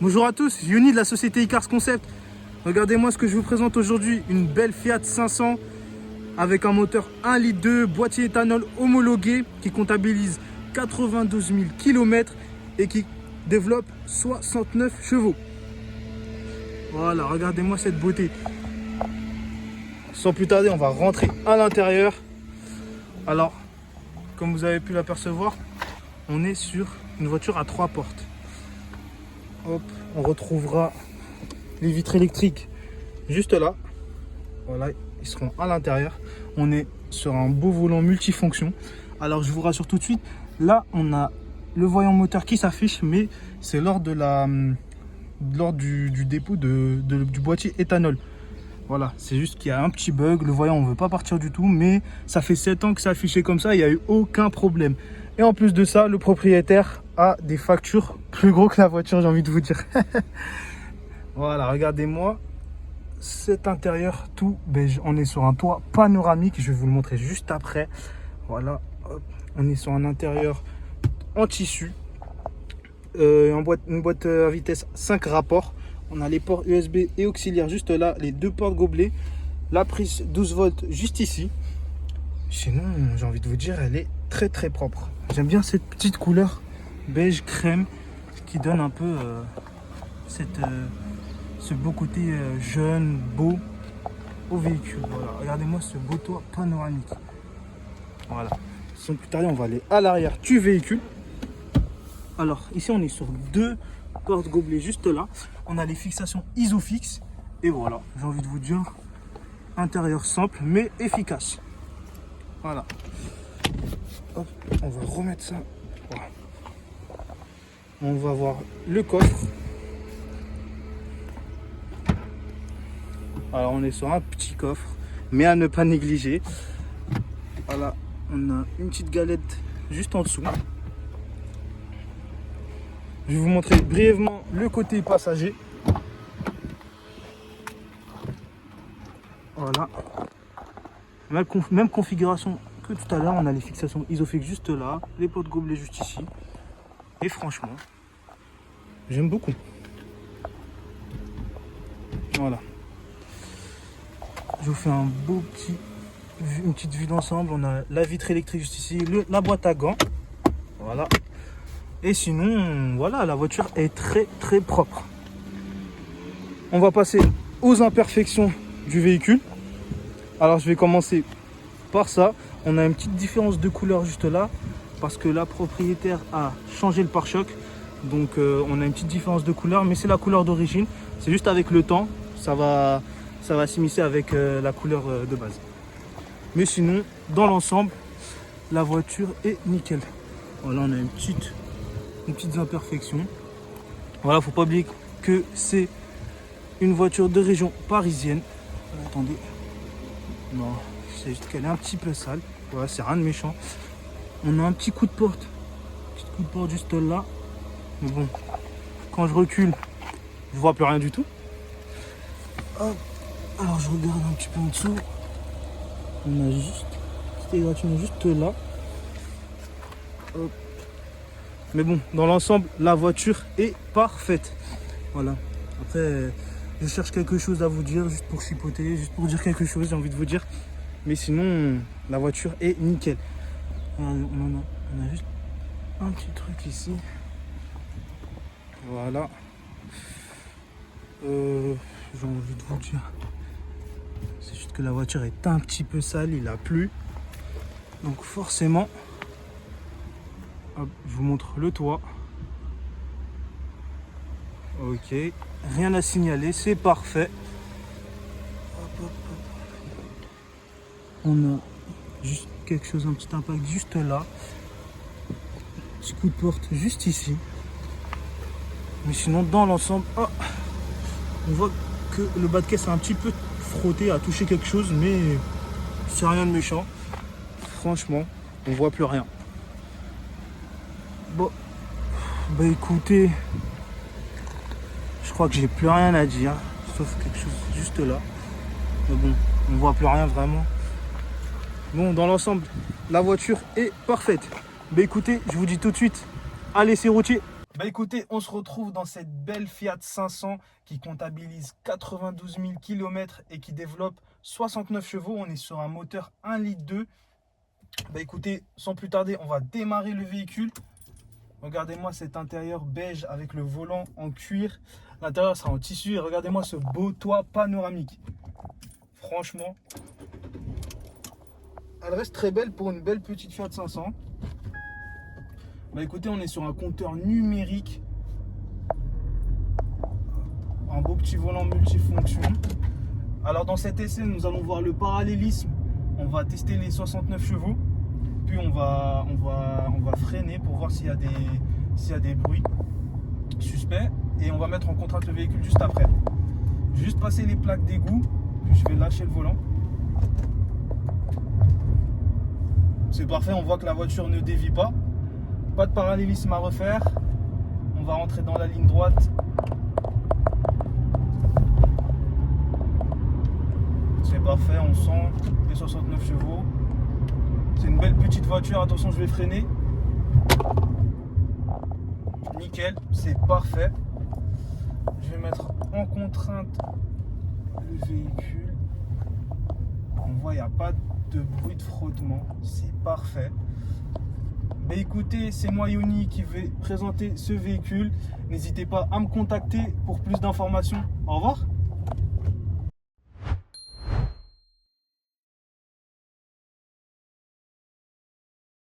Bonjour à tous, c'est Yoni de la société Icars Concept. Regardez-moi ce que je vous présente aujourd'hui, une belle Fiat 500 avec un moteur 1,2 litre, boîtier éthanol homologué qui comptabilise 92 000 km et qui développe 69 chevaux. Voilà, regardez-moi cette beauté. Sans plus tarder, on va rentrer à l'intérieur. Alors, comme vous avez pu l'apercevoir, on est sur une voiture à 3 portes. Hop, on retrouvera les vitres électriques juste là. Voilà, ils seront à l'intérieur. On est sur un beau volant multifonction. Alors je vous rassure tout de suite, là on a le voyant moteur qui s'affiche, mais c'est lors du dépôt du boîtier éthanol. Voilà, c'est juste qu'il y a un petit bug, le voyant on veut pas partir du tout, mais ça fait 7 ans que c'est affiché comme ça, il n'y a eu aucun problème. Et en plus de ça, le propriétaire a des factures plus gros que la voiture, j'ai envie de vous dire. Voilà, regardez-moi cet intérieur tout beige. On est sur un toit panoramique, je vais vous le montrer juste après. Voilà, hop. On est sur un intérieur en tissu, une boîte à vitesse 5 rapports. On a les ports USB et auxiliaires juste là, les deux portes gobelets, la prise 12 volts juste ici. Sinon, j'ai envie de vous dire, elle est très très propre. J'aime bien cette petite couleur beige crème qui donne un peu ce beau côté jeune, beau au véhicule. Voilà, regardez-moi ce beau toit panoramique. Voilà. Sans plus tarder, on va aller à l'arrière du véhicule. Alors, ici, on est sur deux portes gobelets juste là. On a les fixations Isofix. Et voilà, j'ai envie de vous dire, intérieur simple mais efficace. Voilà. Hop, on va remettre ça. Voilà. On va voir le coffre. Alors on est sur un petit coffre, mais à ne pas négliger. Voilà, on a une petite galette juste en dessous. Je vais vous montrer brièvement le côté passager. Voilà. Même configuration que tout à l'heure, on a les fixations Isofix juste là, les portes gobelets juste ici. Et franchement, j'aime beaucoup. Voilà. Je vous fais une petite vue d'ensemble. On a la vitre électrique juste ici, la boîte à gants. Voilà. Et sinon, voilà, la voiture est très très propre. On va passer aux imperfections du véhicule. Alors je vais commencer par ça. On a une petite différence de couleur juste là, parce que la propriétaire a changé le pare-choc. Donc on a une petite différence de couleur, mais c'est la couleur d'origine. C'est juste avec le temps, ça va s'immiscer avec la couleur de base. Mais sinon, dans l'ensemble, la voiture est nickel. Voilà, on a une petite imperfection. Voilà, faut pas oublier que c'est une voiture de région parisienne. Attendez. Non, c'est juste qu'elle est un petit peu sale. Voilà, c'est rien de méchant. On a un petit coup de porte. Petit coup de porte juste là. Mais bon, quand je recule, je vois plus rien du tout. Hop. Alors je regarde un petit peu en dessous. On a juste cette égratignure juste là. Hop. Mais bon, dans l'ensemble, la voiture est parfaite. Voilà. Après, je cherche quelque chose à vous dire, juste pour chipoter, juste pour dire quelque chose, j'ai envie de vous dire. Mais sinon, la voiture est nickel. On a juste un petit truc ici. Voilà. J'ai envie de vous dire. C'est juste que la voiture est un petit peu sale, il a plu. Donc forcément, hop, je vous montre le toit. Ok, rien à signaler, c'est parfait. Hop, hop, hop. On a juste quelque chose, un petit impact juste là. Petit coup de porte juste ici. Mais sinon, dans l'ensemble, oh, on voit que le bas de caisse a un petit peu frotté, a touché quelque chose, mais c'est rien de méchant. Franchement, on voit plus rien. Bon, bah écoutez, je crois que j'ai plus rien à dire, sauf quelque chose juste là. Mais bon, on voit plus rien vraiment. Bon, dans l'ensemble, la voiture est parfaite. Bah écoutez, je vous dis tout de suite, allez c'est routier. Bah écoutez, on se retrouve dans cette belle Fiat 500 qui comptabilise 92 000 km et qui développe 69 chevaux. On est sur un moteur 1,2 litre. Bah écoutez, sans plus tarder, on va démarrer le véhicule. Regardez-moi cet intérieur beige avec le volant en cuir. L'intérieur sera en tissu et regardez-moi ce beau toit panoramique. Franchement, elle reste très belle pour une belle petite Fiat 500. Bah écoutez, on est sur un compteur numérique. Un beau petit volant multifonction. Alors dans cet essai, nous allons voir le parallélisme. On va tester les 69 chevaux. Puis on va freiner pour voir s'il y a des bruits suspects. Et on va mettre en contrainte le véhicule juste après. Juste passer les plaques d'égout. Puis je vais lâcher le volant. C'est parfait, on voit que la voiture ne dévie pas. Pas de parallélisme à refaire. On va rentrer dans la ligne droite. C'est parfait, on sent les 69 chevaux. C'est une belle petite voiture, attention je vais freiner. Nickel, c'est parfait. Je vais mettre en contrainte le véhicule. On voit il n'y a pas de bruit de frottement, c'est parfait. Bah écoutez, c'est moi Yoni qui vais présenter ce véhicule. N'hésitez pas à me contacter pour plus d'informations. Au revoir.